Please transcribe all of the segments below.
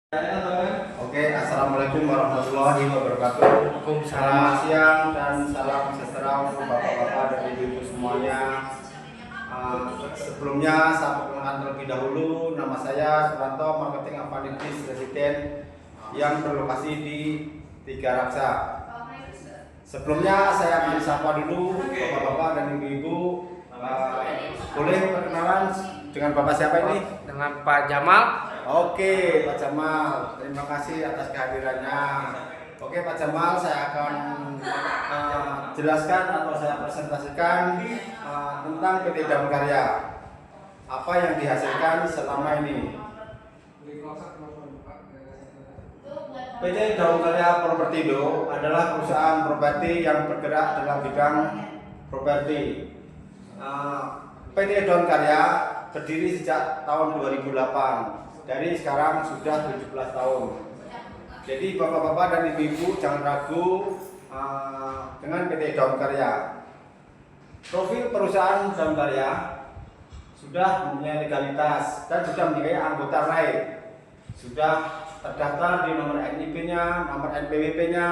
Oke, assalamualaikum warahmatullahi wabarakatuh. Selamat siang dan salam sejahtera untuk bapak-bapak dan ibu-ibu semuanya. Sebelumnya saya perkenalkan terlebih dahulu, nama saya Suranto, Marketing Avanitis Residen yang berlokasi di Tiga Raksa. Sebelumnya saya akan sapa dulu bapak-bapak dan ibu-ibu. Boleh perkenalan dengan bapak siapa ini? Dengan Pak Jamal. Oke, Pak Jamal, terima kasih atas kehadirannya. Oke, Pak Jamal, saya akan jelaskan atau saya presentasikan tentang PT Daun Karya. Apa yang dihasilkan selama ini? PT Daun Karya Propertindo adalah perusahaan properti yang bergerak dalam bidang properti. PT Daun Karya berdiri sejak tahun 2008. Dari sekarang sudah 17 tahun. Jadi bapak-bapak dan ibu-ibu jangan ragu dengan PT Daun Karya. Profil perusahaan Daun Karya sudah mempunyai legalitas dan sudah memiliki anggota RAI. Sudah terdaftar di nomor NIP-nya, nomor NPWP-nya,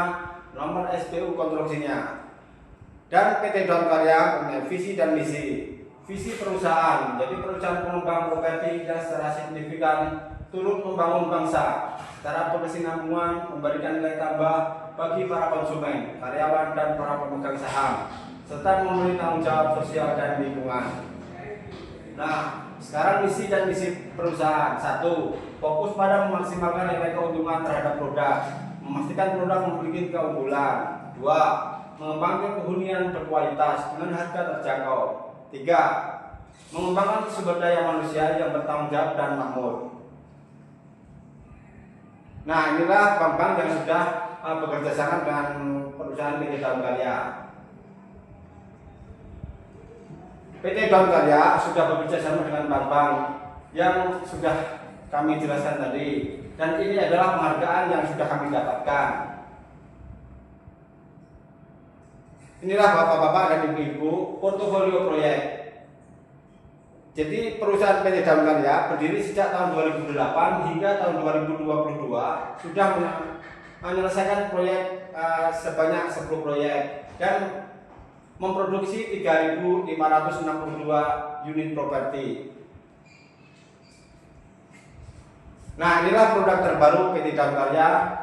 nomor SPU konstruksinya. Dan PT Daun Karya mempunyai visi dan misi. Visi perusahaan, jadi perusahaan pengembang properti yang secara signifikan turut membangun bangsa secara berkesinambungan, memberikan nilai tambah bagi para konsumen, karyawan dan para pemegang saham, serta memberi tanggung jawab sosial dan lingkungan. Nah, sekarang misi dan misi perusahaan: 1. Fokus pada memaksimalkan nilai keuntungan terhadap produk, memastikan produk memiliki keunggulan. 2. Mengembangkan kehunian berkualitas dengan harga terjangkau. 3. Mengembangkan sumber daya manusia yang bertanggung jawab dan makmur. Nah, inilah bank-bank yang sudah bekerja sama dengan perusahaan PT Daun Karya. PT Daun Karya sudah bekerja sama dengan bank-bank yang sudah kami jelaskan tadi, dan ini adalah penghargaan yang sudah kami dapatkan. Inilah bapak-bapak dan ibu-ibu portofolio proyek. Jadi perusahaan PT Daun Karya berdiri sejak tahun 2008 hingga tahun 2022 sudah menyelesaikan proyek sebanyak 10 proyek dan memproduksi 3.562 unit properti. Nah, inilah produk terbaru PT Daun Karya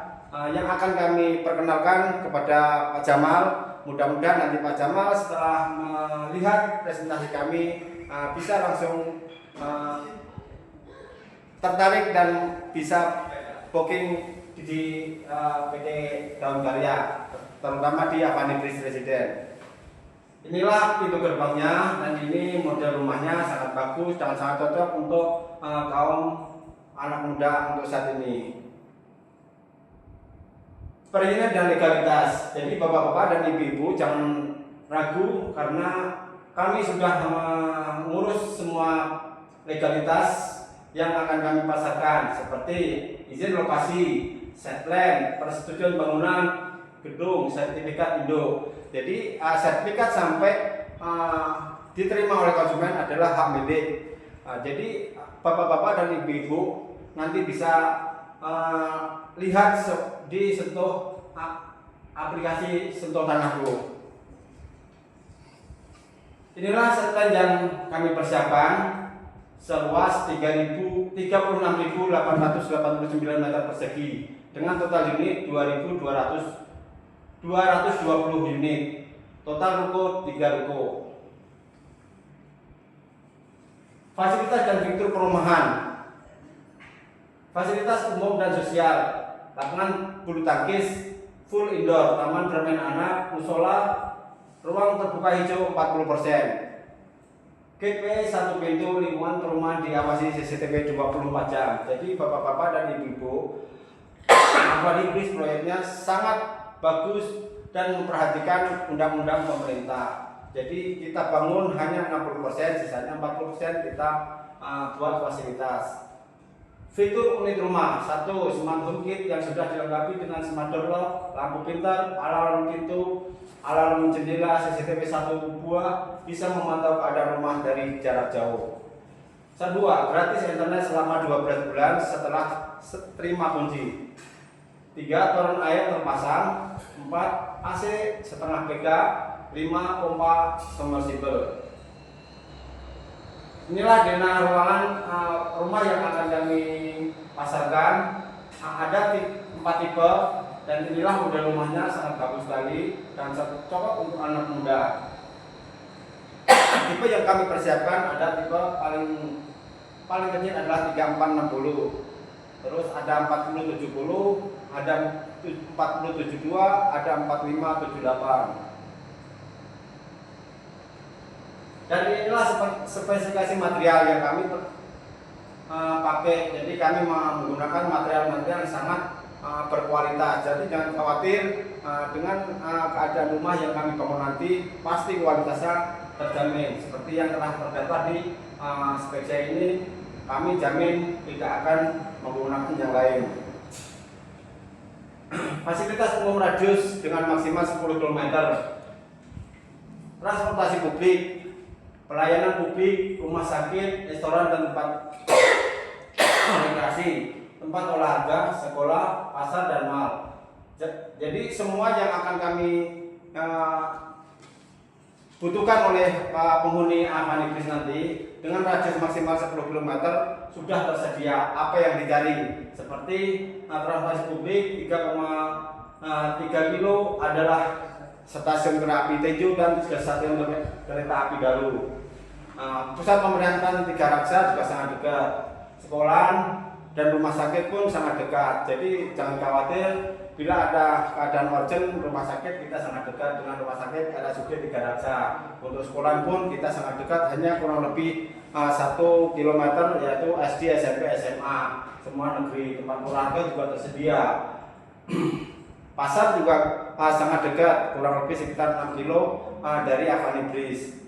yang akan kami perkenalkan kepada Pak Jamal. Mudah-mudahan nanti Pak Jamal setelah melihat presentasi kami bisa langsung tertarik dan bisa booking di PT Daun Karya, terutama di Avanitis Residen. Inilah pintu gerbangnya dan ini model rumahnya sangat bagus dan sangat cocok untuk kaum anak muda untuk saat ini. Perizinan dan legalitas. Jadi bapak-bapak dan ibu-ibu jangan ragu karena kami sudah mengurus semua legalitas yang akan kami pasarkan, seperti izin lokasi, setland, persetujuan bangunan gedung, sertifikat induk. Jadi sertifikat sampai diterima oleh konsumen adalah hak milik. Jadi bapak-bapak dan ibu-ibu nanti bisa lihat di Sentuh aplikasi Sentuh Tanahku. Inilah setland yang kami persiapkan seluas 36.889 meter persegi dengan total unit 220 unit, total ruko 3 ruko. Fasilitas dan fitur perumahan, fasilitas umum dan sosial, lapangan bulu tangkis full indoor, taman bermain anak, musola, ruang terbuka hijau 40%. Gateway 1 pintu, lingkungan perumahan diawasi CCTV 24 jam. Jadi bapak-bapak dan ibu-ibu, Avanitis proyeknya sangat bagus dan memperhatikan undang-undang pemerintah. Jadi kita bangun hanya 60%, sisanya 40% kita buat fasilitas. Fitur unit rumah: 1. Smart home kit yang sudah dilengkapi dengan smart door lock, lampu pintar, alarm pintu, alarm jendela, CCTV 1 buah, bisa memantau keadaan rumah dari jarak jauh. 2. Gratis internet selama 12 bulan setelah terima kunci. 3 toren air terpasang. 4 AC setengah PK. 5 pompa submersible. Inilah dana ruangan rumah yang akan kami pasarkan. Ada 4 tipe dan inilah model rumahnya, sangat bagus sekali dan cocok untuk anak muda. Tipe yang kami persiapkan ada tipe paling kecil adalah 3460. Terus ada 4070, ada 4072, ada 4578. Dan inilah spesifikasi material yang kami pakai. Jadi kami menggunakan material-material yang sangat berkualitas. Jadi jangan khawatir dengan keadaan rumah yang kami bangun nanti, pasti kualitasnya terjamin. Seperti yang telah terdaftar di spek ini, kami jamin tidak akan menggunakan yang lain. Fasilitas umum radius dengan maksimal 10 km. Transportasi publik, pelayanan publik, rumah sakit, restoran dan tempat rekreasi, tempat olahraga, sekolah, pasar dan mal. Jadi semua yang akan kami butuhkan oleh penghuni Avanibris nanti dengan radius maksimal 10 km sudah tersedia. Apa yang dicari seperti transportasi publik 3,3 kilo adalah stasiun kereta api Tejo dan stasiun kereta api Galuh. Pusat pemerintahan 3 Raksa juga sangat dekat. Sekolah dan rumah sakit pun sangat dekat. Jadi jangan khawatir bila ada keadaan urgent rumah sakit, kita sangat dekat dengan rumah sakit RSUD 3 Raksa. Untuk sekolah pun kita sangat dekat, hanya kurang lebih 1 km, yaitu SD, SMP, SMA, semua negeri. Tempat olahraga juga tersedia. Pasar juga sangat dekat, kurang lebih sekitar 6 kilo dari Avanibris.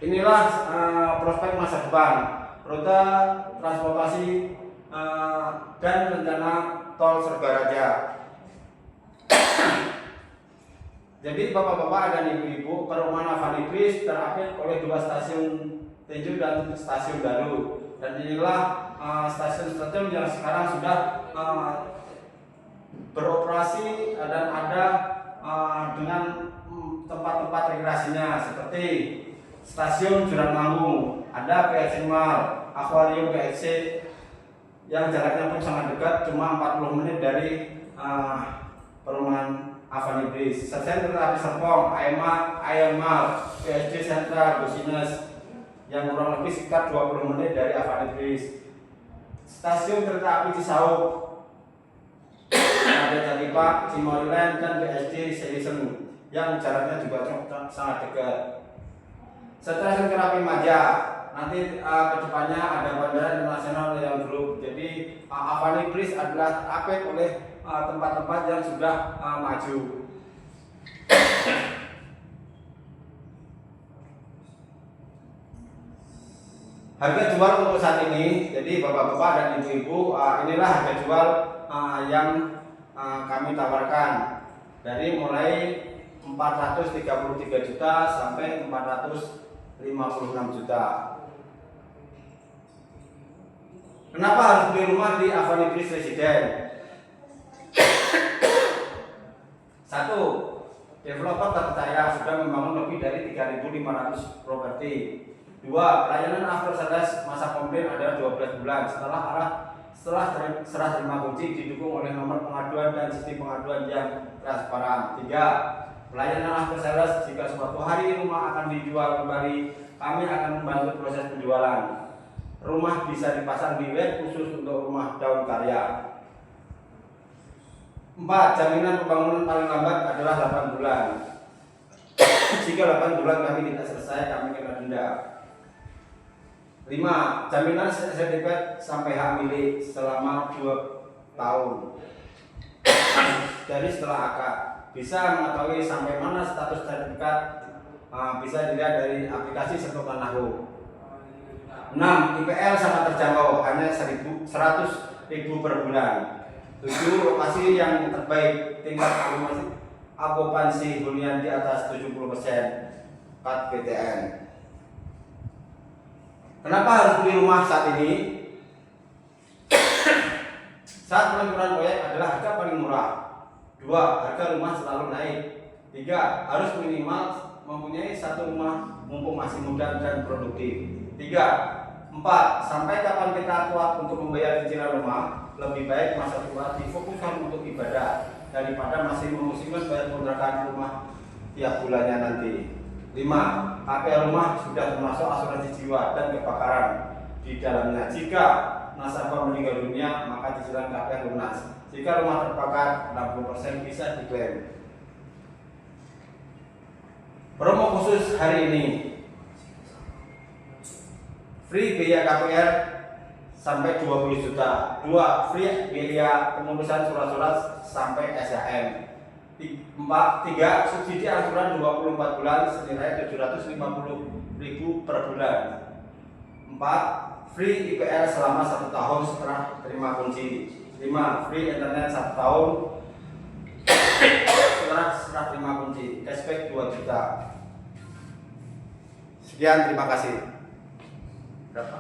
Inilah prospek masa depan, rute transportasi dan rencana tol Serba Raja. Jadi bapak-bapak dan ibu-ibu, perumahan Avanibris terapit oleh 2 stasiun Tejo dan stasiun Galuh. Dan inilah stasiun-stasiun yang sekarang sudah beroperasi dan ada dengan tempat-tempat rekreasinya seperti stasiun Jurangmangu, ada PXC Mall, akuarium PXC yang jaraknya pun sangat dekat, cuma 40 menit dari perumahan Avanibris. Stasiun kereta api Serpong, Mall, PSD Sentral, Business yang kurang lebih sekitar 20 menit dari Avanibris. Stasiun kereta api Cisauk, ada Jatipak, Cimoriland dan BSD Selison yang jaraknya juga sangat dekat. Stasiun kereta api Maja, nanti kedepannya ada Bandara Internasional yang Group. Jadi Avanibris adalah terapit oleh tempat-tempat yang sudah maju. Harga jual untuk saat ini, jadi bapak-bapak dan ibu-ibu, inilah harga jual yang kami tawarkan dari mulai 433 juta sampai 456 juta. Kenapa harus beli rumah di Avanibris Residen? 1. Developer terpercaya sudah membangun lebih dari 3.500 properti. 2. Pelayanan after sales masa komplain adalah 12 bulan setelah serah terima kunci, didukung oleh nomor pengaduan dan sistem pengaduan yang transparan. 3. Pelayanan after sales, jika suatu hari rumah akan dijual kembali, kami akan membantu proses penjualan. Rumah bisa dipasang di web khusus untuk rumah daun karya. 4. Jaminan pembangunan paling lambat adalah 8 bulan. Jika 8 bulan kami tidak selesai, kami kena denda. 5. Jaminan sertifikat sampai hak milik selama 2 tahun dari setelah akad. Bisa mengetahui sampai mana status sertifikat, bisa dilihat dari aplikasi Sentuh Tanahku. 6. IPL sangat terjangkau, hanya 100.000 per bulan. 7. Lokasi yang terbaik, tingkat okupansi hunian di atas 70%, 4 PTN. Kenapa harus beli rumah saat ini? Saat pengaturan proyek adalah harga paling murah. 2. Harga rumah selalu naik. 3. Harus minimal mempunyai satu rumah mumpung masih muda dan produktif. 3. 4. Sampai kapan kita kuat untuk membayar cicilan rumah, lebih baik masa tua difokuskan untuk ibadah daripada masih memusingkan bayar kontrakan rumah tiap bulannya nanti. 5. KPR rumah sudah termasuk asuransi jiwa dan kebakaran di dalamnya. Jika nasabah meninggal dunia, maka cicilan KPR lunas. Jika rumah terbakar, 60% bisa diklaim. Promo khusus hari ini, free biaya KPR sampai 20 juta. 2. Free biaya pengurusan surat-surat sampai SHM. 3. Subsidi angsuran 24 bulan senilai 750.000 per bulan. 4. Free IPR selama 1 tahun setelah terima kunci. 5. Free internet 1 tahun setelah terima kunci. Cashback 2 juta. Sekian, terima kasih. Berapa?